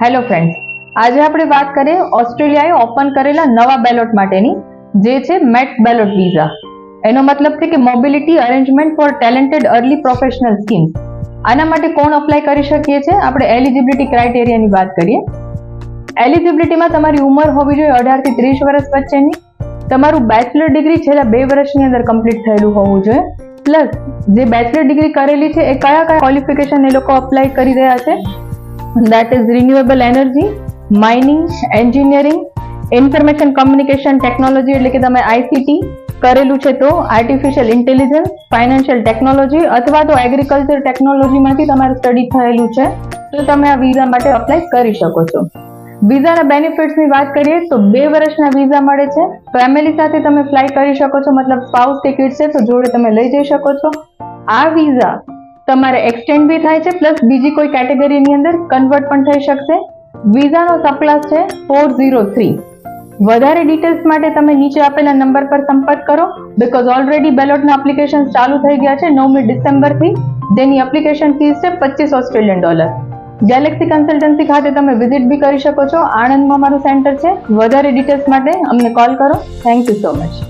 Hello friends, આજે આપણે વાત કરીએ ઓસ્ટ્રેલિયાએ ઓપન કરેલા નવા બેલોટ માટેની, જે છે મેટ બેલોટ વિઝા. એનો મતલબ છે કે mobility arrangement for talented early professional scheme. આના માટે કોણ અપ્લાય કરી શકીએ છીએ? આપણે એલિજિબિલિટી ક્રાઇટેરિયાની વાત કરીએ. એલિજિબિલિટીમાં તમારી ઉંમર હોવી જોઈએ 18 થી 30 વર્ષ વચ્ચેની. તમારું બેચલર ડિગ્રી છેલ્લા 2 વર્ષની અંદર કમ્પ્લીટ થયેલું હોવું જોઈએ. પ્લસ જે બેચલર ડિગ્રી કરેલી છે એ કયા ક્વોલિફિકેશન એ લોકો અપ્લાય કરી રહ્યા છે? that is renewable energy, mining, engineering, information communication technology એટલે કે તમે ICT કરેલું છે તો આર્ટિફિશિયલ ઇન્ટેલિજન્સ, ફાઇનાન્શિયલ ટેકનોલોજી અથવા તો એગ્રીકલ્ચર ટેકનોલોજીમાંથી તમારું સ્ટડી થયેલું છે તો તમે આ વિઝા માટે અપ્લાય કરી શકો છો. વિઝાના બેનિફિટ્સની વાત કરીએ તો 2 વર્ષના વિઝા મળે છે. ફેમિલી સાથે તમે ફ્લાય કરી શકો છો, મતલબ સ્પાઉસ કે કિડ્સ છે તો જોડે તમે લઈ જઈ શકો છો. આ વિઝા તમારે એક્સટેન્ડ બી થાય છે, પ્લસ બીજી કોઈ કેટેગરીની અંદર કન્વર્ટ પણ થઈ શકશે. વિઝાનો સપ્લાસ છે 403. વધારે ડિટેલ્સ માટે તમે નીચે આપેલા નંબર પર સંપર્ક કરો, બીકોઝ ઓલરેડી બેલોટના એપ્લિકેશન ચાલુ થઈ ગયા છે 9મી ડિસેમ્બરથી, જેની એપ્લિકેશન ફીસ છે $25. ગેલેક્સી કન્સલ્ટન્સી ખાતે તમે વિઝિટ બી કરી શકો છો. આણંદમાં મારું સેન્ટર છે. વધારે ડિટેલ્સ માટે અમને કોલ કરો. Thank you so much.